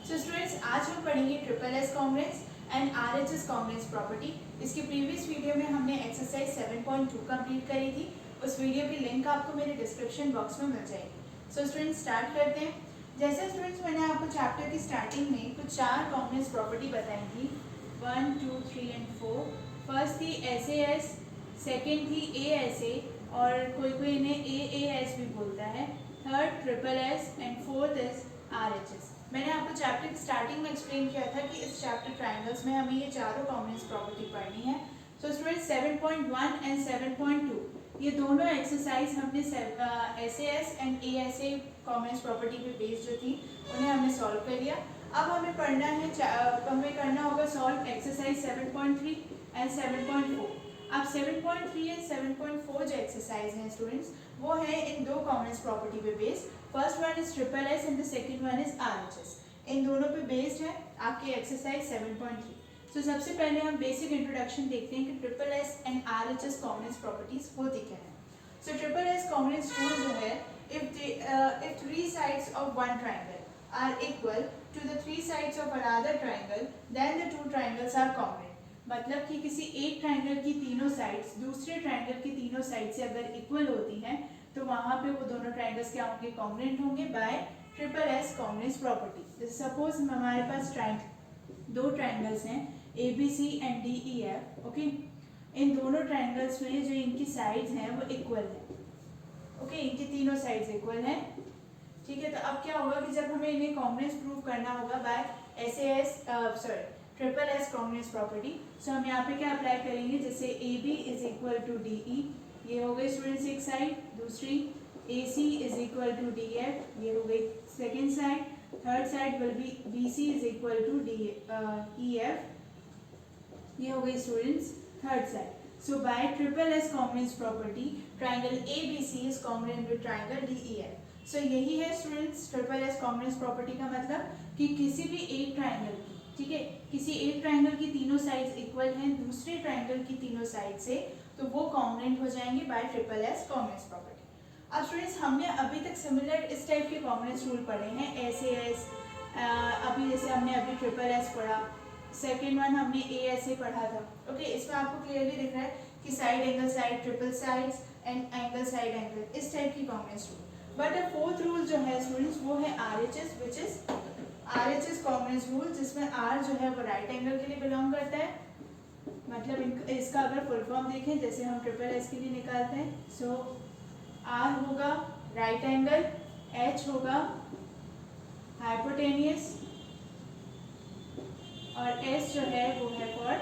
So students, आज हम पढ़ेंगे triple S congruence and RHS congruence property. इसकी प्रीवियस वीडियो में हमने एक्सरसाइज 7.2 कंप्लीट करी थी। उस वीडियो की लिंक आपको मेरे डिस्क्रिप्शन बॉक्स में मिल जाएगी। सो स्टूडेंट्स, स्टार्ट करते हैं। जैसे स्टूडेंट्स, मैंने आपको चैप्टर की स्टार्टिंग में कुछ 4 कॉन्ग्रुएंस प्रॉपर्टी बताई थी, 1, 2, 3 एंड 4। फर्स्ट थी SAS, सेकेंड थी ASA और कोई इन्हें AAS भी बोलता है, third triple S and fourth is RHS। मैंने आपको चैप्टर की स्टार्टिंग में एक्सप्लेन किया था कि इस चैप्टर ट्रायंगल्स में हमें ये चारों कॉन्ग्रुएंस प्रॉपर्टी पढ़नी है। सो स्टूडेंट्स, 7.1 एंड 7.2 ये दोनों एक्सरसाइज हमने SAS and ASA congruence property पे बेस्ड जो थी उन्हें हमने सॉल्व कर लिया। अब हमें पढ़ना है, हमें करना होगा सॉल्व एक्सरसाइज 7.3 एंड 7.4। अब 7.3 एंड 7.4 जो एक्सरसाइज हैं स्टूडेंट्स, वो है इन दो कॉन्ग्रुएंस प्रॉपर्टी पे based. First one is triple S and the second one is RHS। इन दोनों पे बेस्ड है आपके एक्सरसाइज 7.3। सो सबसे पहले हम बेसिक इंट्रोडक्शन देखते हैं कि triple S and RHS congruence properties होती क्या है। सो ट्रिपल एस कॉन्ग्रुएंस रूल जो है, if three sides of one triangle are equal to the three sides of another triangle, then the two triangles are congruent। मतलब कि किसी एक triangle की तीनों साइड्स दूसरे ट्रायंगल की तीनों साइड से अगर इक्वल होती हैं तो वहां पे वो दोनों ट्रायंगल्स क्या होंगे, कॉन्ग्रुएंट होंगे bye triple S congruence property. जैसे सपोज हमारे पास दो ट्रायंगल्स हैं ABC एंड DEF। ओके, इन दोनों ट्रायंगल्स में जो इनकी साइड्स हैं वो इक्वल है। ओके, इनकी तीनों साइड्स इक्वल हैं। ठीक है, तो अब क्या होगा कि जब हमें इन्हें कॉन्ग्रुएंस प्रूव करना होगा by triple S congruence property. So हम यहाँ पे क्या अप्लाई करेंगे, जैसे AB is equal to DE, ये हो गई स्टूडेंट्स एक साइड, दूसरी AC is equal to DF, ये हो गई second side, third side will be BC is equal to EF, ये हो गई students third side. So by triple S congruence property triangle ABC is congruent with triangle DEF। So यही है students triple S congruence property का मतलब कि किसी भी एक ट्राइंगल, ठीक है, किसी एक ट्राइंगल की तीनों साइड्स इक्वल हैं दूसरे ट्राइंगल की तीनों साइड से, तो वो कॉन्ग्रुएंट हो जाएंगे bye triple S congruence property. अब स्टूडेंट्स, हमने अभी तक सिमिलर इस टाइप के कॉन्ग्रुएंस रूल पढ़े हैं, SAS, अभी जैसे हमने अभी ट्रिपल एस पढ़ा, सेकेंड वन हमने ASA पढ़ा था। ओके, इसमें आपको क्लियरली दिख रहा है कि side angle side, triple sides and angle side angle, इस टाइप की congruence rule. But fourth rule जो है स्टूडेंट्स वो है RHS, which is RHS congruence rule, जिसमें R जो है वो राइट एंगल के लिए बिलोंग करता है। मतलब इसका अगर फुल फॉर्म देखें जैसे हम ट्रिपल एस के लिए निकालते हैं, सो R होगा राइट एंगल, H होगा हाइपोटेनियस और S जो है वो है फॉर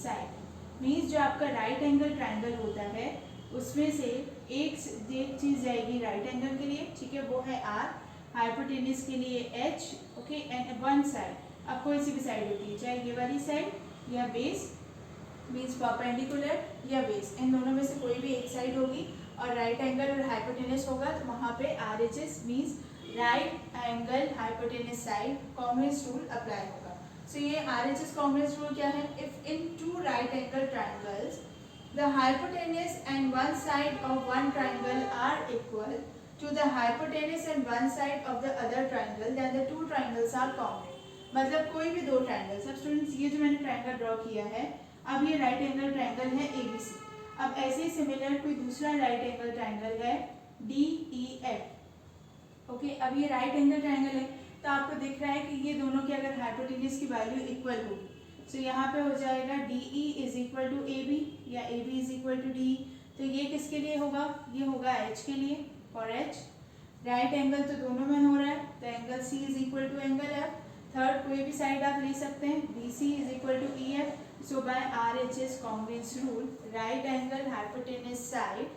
साइड। मीन्स जो आपका राइट एंगल ट्राइंगल होता है उसमें से एक चीज जाएगी राइट एंगल के लिए, ठीक है, वो है R, हाइपोटेनियस के लिए H, okay, and one side, अब कोई सी भी साइड होती है, चाहे ये वाली साइड या बेस, मीन्स परपेंडिकुलर या बेस, इन दोनों में से कोई भी एक साइड होगी और राइट एंगल और हाइपोटेनियस होगा, तो वहाँ पे RHS means right angle hypotenuse side congruence rule apply होगा। सो ये RHS कॉन्ग्रुएंस रूल क्या है, if in two right angle triangles the hypotenuse and one side of one triangle are equal to the hypotenuse and one side of the other triangle, then the two triangles are congruent। मतलब कोई भी दो triangles, अब students ये जो मैंने triangle draw किया है, अब ये राइट एंगल ट्राइंगल है ABC। अब ऐसे ही सिमिलर कोई दूसरा राइट एंगल ट्राइंगल है DEF। ओके, अब ये राइट एंगल ट्राइंगल है तो आपको दिख रहा है कि ये दोनों की अगर हाइपोटेनियस की वैल्यू इक्वल होगी, तो यहाँ पे हो जाएगा DE is equal to AB या AB is equal to DE। तो ये किसके लिए होगा, ये होगा H के लिए, और H राइट एंगल तो दोनों में हो रहा है, तो angle C is equal to angle F। Third कोई भी साइड आप ले सकते हैं, BC is equal to EF। So by RHS congruence rule right angle hypotenuse side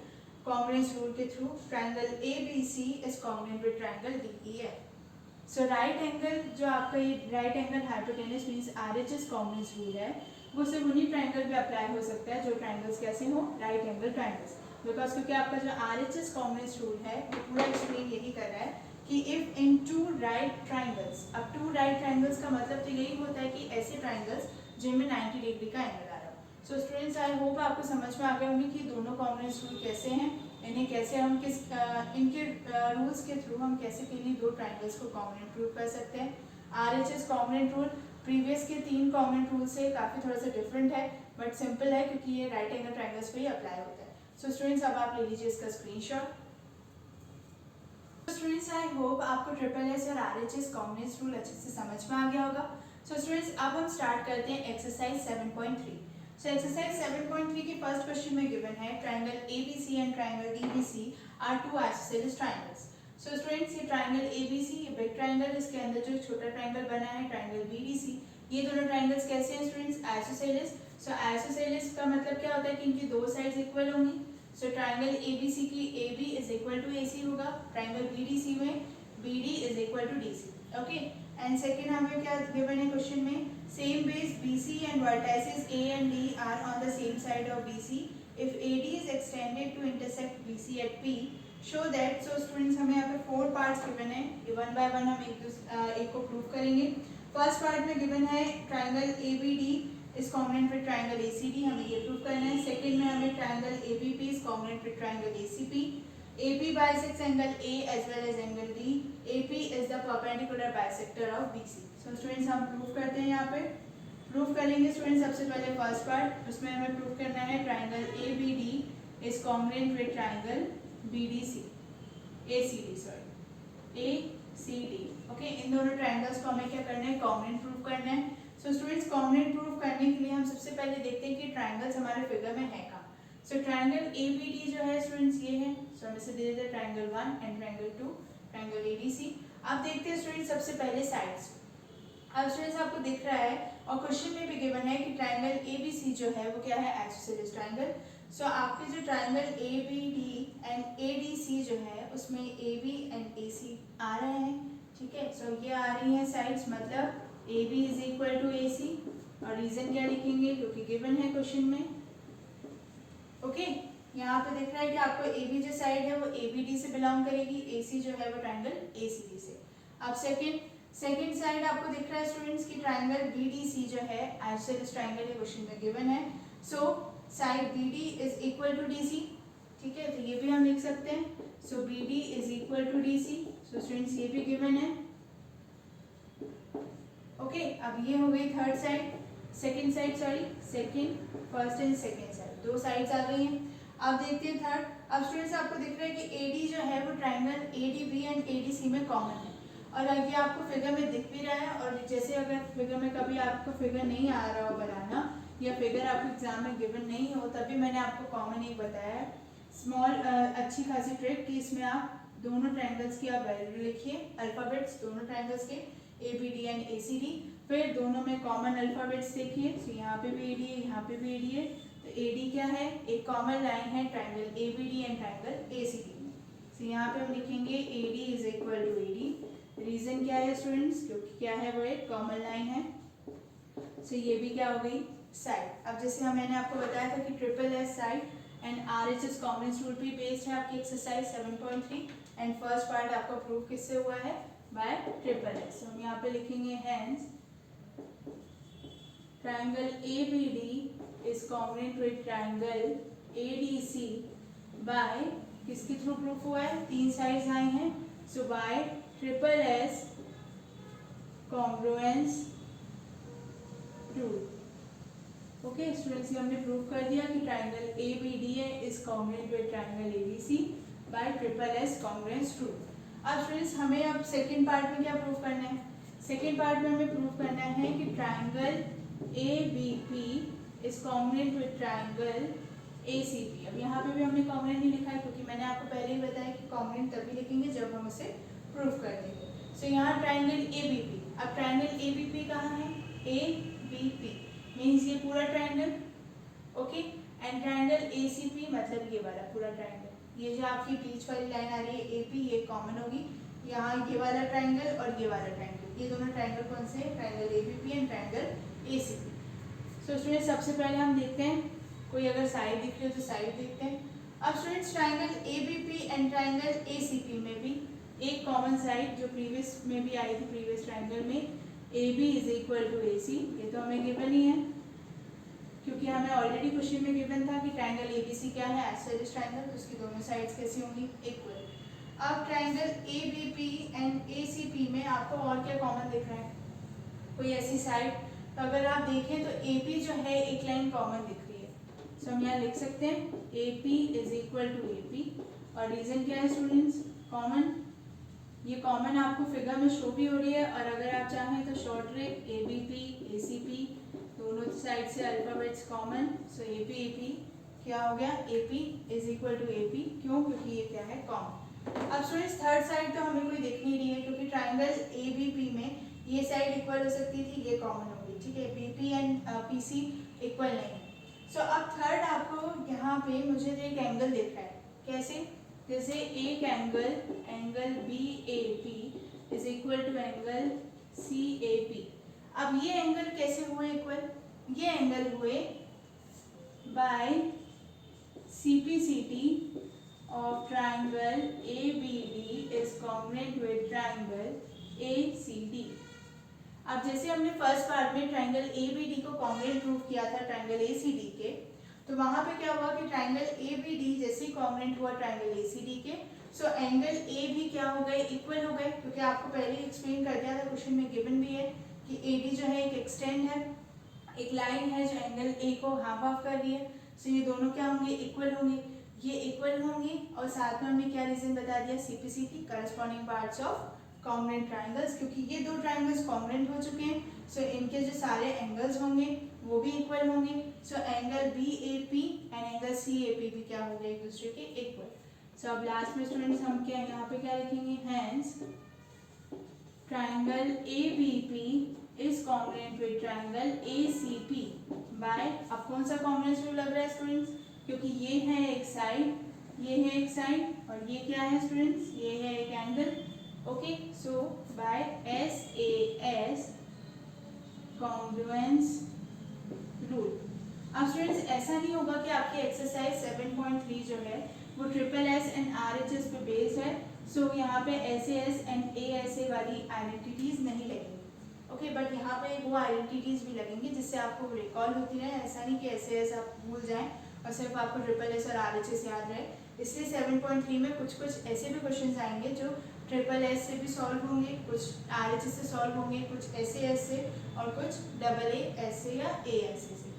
congruence rule के through triangle ABC is congruent with triangle DEF। So right angle जो आपका ये right angle hypotenuse means RHS congruence rule है, वो सिर्फ उन्हीं triangle पे apply हो सकता है जो ट्राइंगल्स कैसे हो, राइट एंगल ट्राइंगल्स। बिकॉज क्योंकि आपका जो RHS कॉन्ग्रुएंस रूल है वो पूरा एक्सप्लेन यही कर रहा है कि if in two right triangles, अब टू राइट ट्राइंगल्स का मतलब तो यही होता है कि ऐसे ट्राइंगल्स जिनमें 90 डिग्री का एंगल आ रहा हो। सो स्टूडेंट्स, आई होप आपको समझ में आ गए होंगे कि दोनों कॉन्ग्रुएंस रूल कैसे हैं, इन्हें कैसे हम इनके रूल्स के थ्रू हम कैसे किन्हीं दो ट्राइंगल्स को कॉन्ग्रुएंट प्रूव कर सकते हैं। RHS कॉन्ग्रुएंट रूल प्रीवियस के 3 कॉन्ग्रुएंट रूल से काफ़ी थोड़ा सा डिफरेंट है, बट सिंपल है क्योंकि ये राइट एंगल ट्रायंगल्स पे ही अप्लाई होता है। सो स्टूडेंट्स अब आप ले लीजिए इसका स्क्रीनशॉट। स्टूडेंट्स आई होप आपको ट्रिपल एस और RHS कॉन्ग्रुएंस रूल अच्छे से समझ में आ गया होगा। सो स्टूडेंट्स अब हम स्टार्ट करते हैं एक्सरसाइज 7.3। सो एक्सरसाइज 7.3 की फर्स्ट क्वेश्चन में गिवन है triangle ABC and triangle DBC are two isosceles triangles. So students ये ट्रायंगल ABC ये बिग ट्रायंगल, इसके अंदर जो छोटा ट्रायंगल बना है ट्रायंगल BDC, ये दोनों ट्रायंगल्स कैसे हैं स्टूडेंट्स? आइसोसेलेस। सो आइसोसेलेस का मतलब क्या होता है कि इनकी दो साइड्स इक्वल होंगी। सो ट्रायंगल ABC की AB is equal to AC होगा, ट्रायंगल BDC में BD is equal to DC। Okay, and second हमें क्या गिवन है क्वेश्चन में? Same base BC and vertices A and D are on the same side of BC if AD is extended to intersect BC at P show that. So students हमें यहाँ पे 4 parts given है, ये one by one हम एक को prove करेंगे। First part में गिवन है triangle ABD is congruent with triangle ACD, हमें ये प्रूव करना है। सेकंड में हमें triangle ABP is congruent with triangle ACP, AP bisects angle A as well as angle B, AP is the perpendicular bisector of BC। so students हम prove करते हैं, यहाँ पे प्रूव करेंगे स्टूडेंट्स। सबसे पहले फर्स्ट पार्ट, उसमें हमें प्रूव करना है triangle ABD is congruent with triangle BDC ACD sorry ACD। Okay, इन दोनों ट्रायंगल्स को हमें क्या करना है? कॉन्ग्रुएंट प्रूव करना है। सो स्टूडेंट्स कॉन्ग्रुएंट प्रूव करने के लिए हम सबसे पहले देखते हैं कि ट्रायंगल्स हमारे फिगर में है कहाँ। सो ट्रायंगल ABD जो है स्टूडेंट्स ये है, सो हम इसे दे देते हैं triangle 1 and triangle 2 triangle ADC। अब देखते हैं स्टूडेंट्स सबसे पहले साइड्स। अब स्टूडेंट्स आपको दिख रहा है और क्वेश्चन में भी गिवन है कि ट्रायंगल ABC जो है वो क्या है? Isosceles triangle. सो आपके जो ट्रायंगल ABD एंड ADC जो है उसमें AB एंड AC आ रहे हैं, ठीक है। सो ये आ रही हैं साइड्स, मतलब AB is equal to AC, और रीजन क्या लिखेंगे? क्योंकि गिवन है क्वेश्चन में। ओके, यहाँ पे दिख रहा है कि आपको AB जो साइड है वो ABD से बिलोंग करेगी, AC जो है वो ट्रायंगल ACD से। अब सेकंड साइड आपको दिख रहा है स्टूडेंट्स की ट्रायंगल BDC जो है आइसोसेलेस ट्रायंगल, ये क्वेश्चन में गिवन है। So side BD is equal to DC, ठीक है, तो ये भी हम लिख सकते हैं। So BD is equal to DC। So students ये भी गिवन है। ओके, अब ये हो गई third side, second side sorry, first and second side, दो साइड्स आ गई हैं। अब देखते हैं थर्ड। अब स्टूडेंट्स आपको दिख रहा है कि AD जो है वो ट्रायंगल ADB एंड ADC में कॉमन है, और ये आपको फिगर में दिख भी रहा है। और जैसे अगर फिगर में कभी आपको फिगर नहीं आ रहा हो बनाना, या फिगर आपको एग्जाम में गिवन नहीं हो, तभी मैंने आपको कॉमन एक बताया है स्मॉल अच्छी खासी ट्रिक कि इसमें आप दोनों ट्रायंगल्स की आप वैल्यू लिखिए, अल्फाबेट्स दोनों ट्रायंगल्स के ABD एंड ACD, फिर दोनों में कॉमन अल्फाबेट्स देखिए। तो यहाँ पे भी AD है, यहाँ पे भी AD है, तो AD क्या है? एक कॉमन लाइन है triangle ABD and triangle ACD में। तो यहाँ पे हम लिखेंगे AD is equal to AD। Reason क्या है स्टूडेंट्स? क्योंकि क्या है वो एक कॉमन लाइन है। सो ये भी क्या हो गई? साइड। अब जैसे मैंने आपको बताया था कि triple S side and RHS congruence rule पे बेस्ड है आपकी एक्सरसाइज 7.3, एंड फर्स्ट पार्ट आपका प्रूव किससे हुआ है? By triple S. हम यहाँ पे लिखेंगे hence triangle ABD is congruent with triangle ADC by किसके थ्रू प्रूफ हुआ है? तीन साइड्स आई हैं, so by triple S congruence rule. Okay students, ये हमने प्रूव कर दिया कि triangle ABD is congruent with triangle ABC bye triple S congruence rule. अब स्टूडेंट्स हमें अब सेकंड पार्ट में क्या प्रूव करना है? सेकंड पार्ट में हमें प्रूव करना है कि triangle ABP is congruent with triangle ACP। अब यहाँ पे भी हमने कॉन्ग्रुएंट नहीं लिखा है, क्योंकि मैंने आपको पहले ही बताया कि कॉन्ग्रुएंट तभी लिखेंगे जब हम उसे प्रूव कर देंगे। सो यहाँ ट्रायंगल ABP, अब ट्रायंगल ABP कहाँ है? ABP मीन्स ये पूरा triangle, okay, and triangle ACP मतलब ये वाला पूरा ट्रायंगल। ये जो आपकी बीच वाली लाइन आ रही है AP, ये कॉमन होगी, यहाँ ये वाला ट्रायंगल और ये वाला ट्रायंगल, ये दोनों ट्रायंगल कौन से हैं? Triangle ABP and triangle ACP। So students सबसे पहले हम देखते हैं, कोई अगर साइड दिख रही हो तो साइड देखते हैं। अब students triangle ABP and triangle ACP में भी एक कॉमन साइड जो प्रीवियस में भी आई थी, प्रीवियस ट्रायंगल में AB is equal to AC, ये तो हमें गिवन ही है, क्योंकि हमें ऑलरेडी क्वेश्चन में गिवन था कि ट्रायंगल ABC क्या है? आइसोसेलेस ट्रायंगल, तो उसकी दोनों साइड्स कैसी होंगी? इक्वल। अब ट्रायंगल ABP एंड ACP में आपको और क्या कॉमन दिख रहा है? कोई ऐसी साइड, तो अगर आप देखें तो AP जो है एक लाइन कॉमन दिख रही है, सो हम यहाँ लिख सकते हैं AP is equal to AP, और रीजन क्या है स्टूडेंट्स, कॉमन। ये कॉमन आपको फिगर में शो भी हो रही है, और अगर आप चाहें तो शॉर्ट ट्रिक ABP ACP दोनों साइड से अल्फाबेट्स कॉमन, सो AP क्या हो गया, AP is equal to AP, क्यों, क्योंकि ये क्या है, कॉमन। अब स्टूडेंट्स थर्ड साइड तो हमें कोई दिख नहीं रही है, क्योंकि ट्राइंगल ABP में ये साइड इक्वल हो सकती थी, ये कॉमन होगी, ठीक है, BP एंड PC इक्वल नहीं है। सो अब थर्ड आपको यहाँ पे मुझे तो एक एंगल दिख रहा है, कैसे, जैसे एक angle BAP is equal to angle CAP। अब ये एंगल कैसे हुए इक्वल, ये एंगल हुए bye CPCT of triangle ABD is congruent with triangle ACD। अब जैसे हमने फर्स्ट पार्ट में ट्राइंगल ABD को कॉन्ग्रुएंट प्रूव किया था ट्राइंगल ACD के, तो वहां पे क्या हुआ कि ट्राइंगल ABD जैसे कॉन्ग्रुएंट हुआ ट्राइंगल ACD के, सो एंगल A भी क्या हो गए, इक्वल हो गए, क्योंकि आपको पहले एक्सप्लेन कर दिया था, क्वेश्चन में गिवन भी है कि AD जो है एक एक्सटेंड है, एक लाइन है जो एंगल A को हाफ ऑफ कर रही है, सो ये दोनों क्या होंगे, इक्वल होंगे, ये इक्वल होंगे, और साथ में हमने क्या रीजन बता दिया, CPCT corresponding parts of congruent triangles, क्योंकि ये दो ट्राइंगल्स कॉन्ग्रुएंट हो चुके हैं, सो इनके जो सारे एंगल्स होंगे वो भी इक्वल होंगे, so angle BAP and angle CAP भी क्या हो गए, एक दूसरे के इक्वल। सो अब लास्ट में स्टूडेंट्स हम क्या यहाँ पे क्या लिखेंगे, hence triangle ABP is congruent with triangle ACP by, अब कौन सा कॉन्ग्रुएंस रूल लग रहा है स्टूडेंट्स, क्योंकि ये है एक साइड, ये है एक साइड, और ये क्या है स्टूडेंट्स, ये है एक एंगल, ओके, सो बाय SAS कॉन्ग्रुएंस रूल। अब स्टूडेंट्स ऐसा नहीं होगा कि आपकी एक्सरसाइज 7.3 जो है वो SSS एंड RHS पे बेस्ड है, सो यहाँ पे SAS एंड ASA वाली आइडेंटिटीज नहीं लगेंगी, ओके, बट यहाँ पे वो आइडेंटिटीज भी लगेंगी जिससे आपको रिकॉल होती रहे, ऐसा नहीं कि SAS आप भूल जाएं और सिर्फ आपको SSS और RHS याद रहे। इसलिए 7.3 में कुछ कुछ ऐसे भी क्वेश्चंस आएंगे जो SSS से भी सॉल्व होंगे, कुछ RHS से सॉल्व होंगे, कुछ SAS से, और कुछ AAS से या ASA से,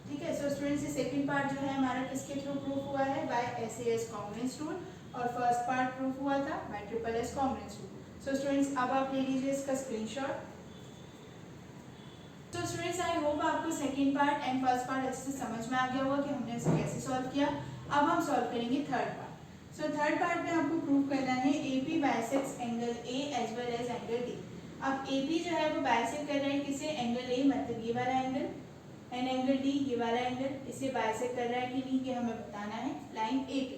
ठीक है। सो स्टूडेंट्स ये सेकंड पार्ट जो है हमारा किसके थ्रू प्रूफ हुआ है, बाय SAS कॉन्ग्रुएंस रूल, और फर्स्ट पार्ट प्रूफ हुआ था by SSS congruence rule. So students अब आप ले लीजिए इसका स्क्रीनशॉट। तो स्टूडेंट्स आई होप आपको second part and first part अच्छे से समझ में आ गया होगा कि हमने इसे कैसे सॉल्व किया। अब हम सॉल्व करेंगे third part. So third part में आपको प्रूव करना है AP bisects angle A as well as angle D। अब AP जो है वो बाइसेक्ट कर रहा है किसे, एंगल A, मतलब ये वाला एंगल, एंड एंगल D ये वाला एंगल, इसे बाइसेक्ट कर रहा है कि नहीं, ये हमें बताना है लाइन AP।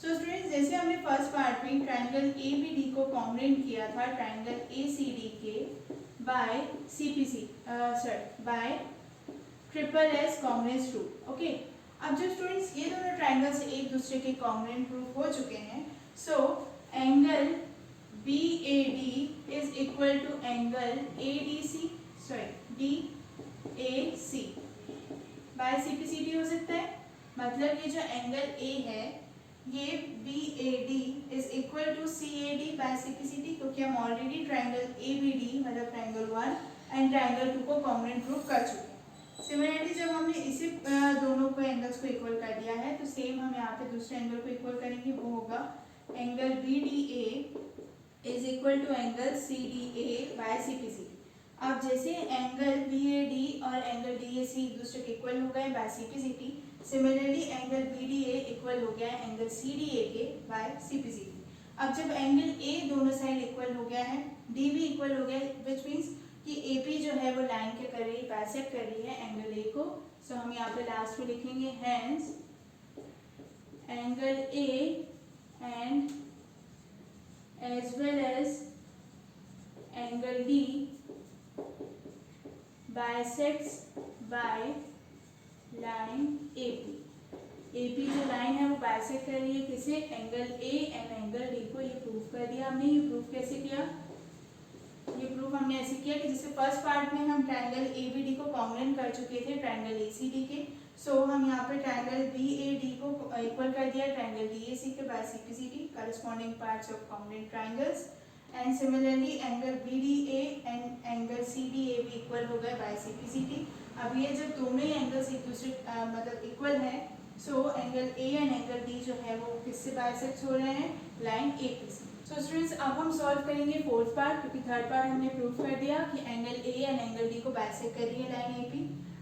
सो स्टूडेंट्स जैसे हमने फर्स्ट पार्ट में ट्राइंगल ABD को कॉन्ग्रुएंट किया था ट्राइंगल ACD के by by SSS congruence rule, okay. अब जो स्टूडेंट्स ये दोनों ट्राइंगल्स एक दूसरे के कॉन्ग्रुएंट प्रूफ हो चुके हैं, so angle BAD is equal to angle DAC by CPCT हो सकता है, मतलब ये जो एंगल A है ये BAD is equal to CAD by CPCT, क्योंकि हम ऑलरेडी ट्राइंगल ABD मतलब ट्राइंगल 1 एंड ट्राइंगल 2 को कॉन्ग्रुएंट प्रूफ कर चुके हैं। सिमिलरली जब हमने इसी दोनों को एंगल्स को इक्वल कर दिया है, तो सेम हम यहाँ पे दूसरे एंगल को इक्वल करेंगे, वो होगा angle BDA is equal to angle CDA by CPCT। अब जैसे एंगल BAD और एंगल DAC एक दूसरे के इक्वल हो गए by CPCT, similarly angle BDA equal हो गया एंगल CDA के बाय CPCT। अब जब एंगल A दोनों साइड इक्वल हो गया है, D भी इक्वल हो गया, विच मीन्स कि AP जो है वो लाइन के करीब बाइसेक्ट कर रही है एंगल A को, सो हम यहाँ पे लास्ट में लिखेंगे hence angle A and as well as angle D bisects by line AP जो लाइन है वो बाइसेक्ट कर रही है किसे, angle A and angle D को। ये प्रूफ कर दिया हमने। ये प्रूफ कैसे किया, ये प्रूफ हमने ऐसे किया कि जैसे फर्स्ट पार्ट में हम ट्राइंगल ABD को कॉन्ग्रुएंट कर चुके थे ट्राइंगल ACD के, सो हम यहाँ पे ट्राइंगल BAD को इक्वल कर दिया ट्राइंगल DAC के by CPCT corresponding parts of congruent triangles, and similarly angle BDA and angle CDA भी इक्वल हो गए बाय CPCT। अब ये जब दोनों ही एंगल्स एक दूसरे मतलब इक्वल है, so angle A and angle D जो है वो किससे बाइसेक्ट हो रहे हैं, लाइन AP से। सो स्टूडेंट्स अब हम सॉल्व करेंगे फोर्थ पार्ट, क्योंकि थर्ड पार्ट हमने प्रूव कर दिया कि angle A and angle D को बाइसेक्ट कर रही है लाइन AP।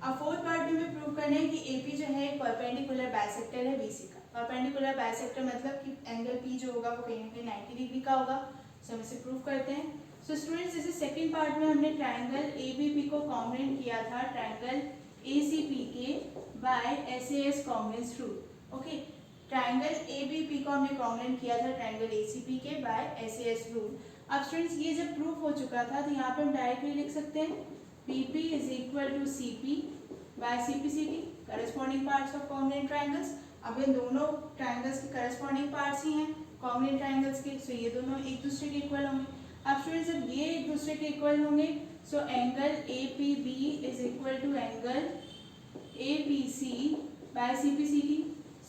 अब फोर्थ पार्ट में हमें प्रूव करना है कि AP जो है एक परपेंडिकुलर बाइसेक्टर है BC का। परपेंडिकुलर बाइसेक्टर मतलब कि एंगल P जो होगा वो कहीं ना कहीं 90 डिग्री का होगा। सो हम इसे प्रूव करते हैं। सो स्टूडेंट्स जैसे सेकंड पार्ट में हमने ट्रायंगल ABP को कॉन्ग्रुएंट किया था ट्रायंगल ACP के by SAS congruence rule. Okay, triangle ABP को हमने कॉन्ग्रुएंट किया था ट्रायंगल ACP के बाय SAS रूल। अब स्टूडेंट्स ये जब प्रूफ हो चुका था तो यहाँ पे हम डायरेक्टली लिख सकते हैं PP is equal to CP by CPCT, corresponding parts of congruent triangles. अब इन दोनों ट्रायंगल्स के करस्पॉन्डिंग पार्ट्स ही हैं कॉन्ग्रुएंट ट्रायंगल्स के, सो ये दोनों एक दूसरे के इक्वल होंगे। अब स्टूडेंट्स जब ये एक दूसरे के इक्वल होंगे so angle APB is equal to angle APC by CPCT।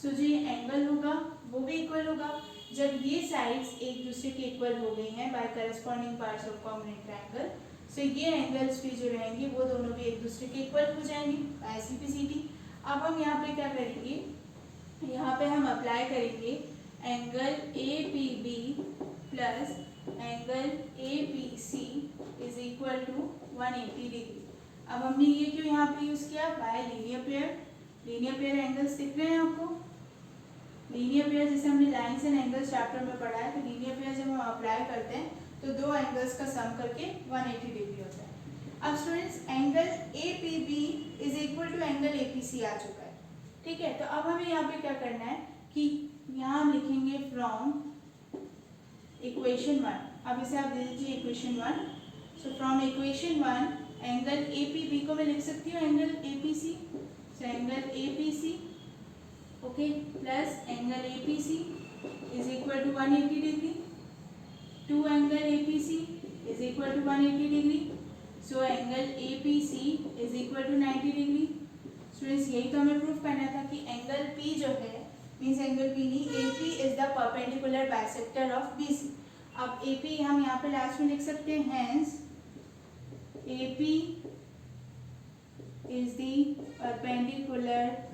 So जो ये एंगल होगा वो भी इक्वल होगा। जब ये साइड्स एक दूसरे के इक्वल हो गई हैं by corresponding parts of congruent triangle, so ये एंगल्स भी जो रहेंगे वो दोनों भी एक दूसरे के इक्वल हो जाएंगे बाय CPCT। अब हम यहाँ पे क्या करेंगे, यहाँ पे हम अप्लाई करेंगे angle APB plus angle APC is equal to 180 degree. अब हमने ये क्यों यहाँ पे यूज किया, by linear pair. Linear pair angles दिख रहे हैं आपको, लीनियर पेयर जैसे हमने लाइंस एंड एंगल्स चैप्टर में पढ़ा है, तो लीनियर पेयर जब हम अप्लाई करते हैं तो दो एंगल्स का सम करके 180 डिग्री होता है। अब students angle APB is equal to angle APC आ चुका है, ठीक है। तो अब हमें यहाँ पे क्या करना है कि यहाँ हम लिखेंगे फ्रॉम इक्वेशन 1। अब इसे आप दे दीजिए equation 1। So from equation 1 angle APB को मैं लिख सकती हूँ angle APC। So angle APC okay plus angle APC is equal to 180 degree, two angle APC is equal to 180 degree. So angle APC is equal to 90 degree. Students यही तो हमें proof करना था कि एंगल P जो है means angle P नहीं, AP is the perpendicular bisector of BC। अब AP हम यहाँ पे लास्ट में लिख सकते हैं, hence AP is the perpendicular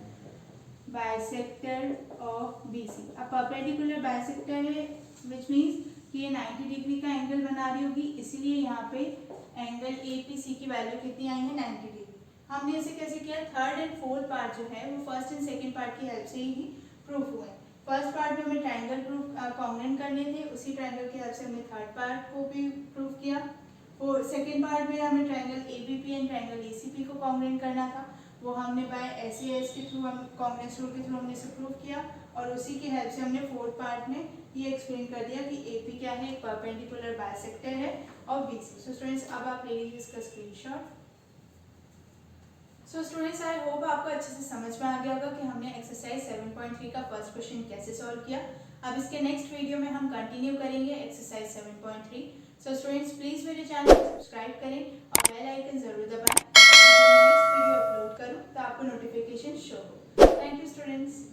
bisector of BC। अब परपेंडिकुलर बाइसेक्टर है विच मीन्स कि ये 90 डिग्री का एंगल बना रही होगी, इसीलिए यहाँ पे एंगल APC की वैल्यू कितनी आई है, 90 डिग्री। हमने इसे कैसे किया, थर्ड एंड फोर्थ पार्ट जो है वो फर्स्ट एंड सेकंड पार्ट की हेल्प से ही प्रूफ हुए। फर्स्ट पार्ट में हमें ट्रायंगल प्रूफ कॉन्ग्रुएंट करने थे, उसी ट्रायंगल की हेल्प से हमने थर्ड पार्ट को भी प्रूफ किया। और सेकंड पार्ट में हमें triangle ABP and triangle ACP को कॉन्ग्रुएंट करना था, वो हमने बाय SAS के थ्रू, हम कॉन्ग्रुएंस रूल के थ्रू हमने इसे प्रूफ किया। और उसी की हेल्प से हमने फोर्थ पार्ट में ये एक्सप्लेन कर दिया कि AP क्या है, एक परपेंडिकुलर बाइसेक्टर है और BC। सो स्टूडेंट्स अब आप ले लीजिए इसका screenshot. So students I hope आपको अच्छे से समझ में आ गया होगा कि हमने एक्सरसाइज 7.3 का फर्स्ट क्वेश्चन कैसे सॉल्व किया। अब इसके नेक्स्ट वीडियो में हम कंटिन्यू करेंगे एक्सरसाइज 7.3। सो स्टूडेंट्स प्लीज मेरे चैनल को सब्सक्राइब करें और बेल आइकन जरूर दबाएं, जब मैं नेक्स्ट वीडियो अपलोड करूं तो आपको नोटिफिकेशन शो हो। Thank you students.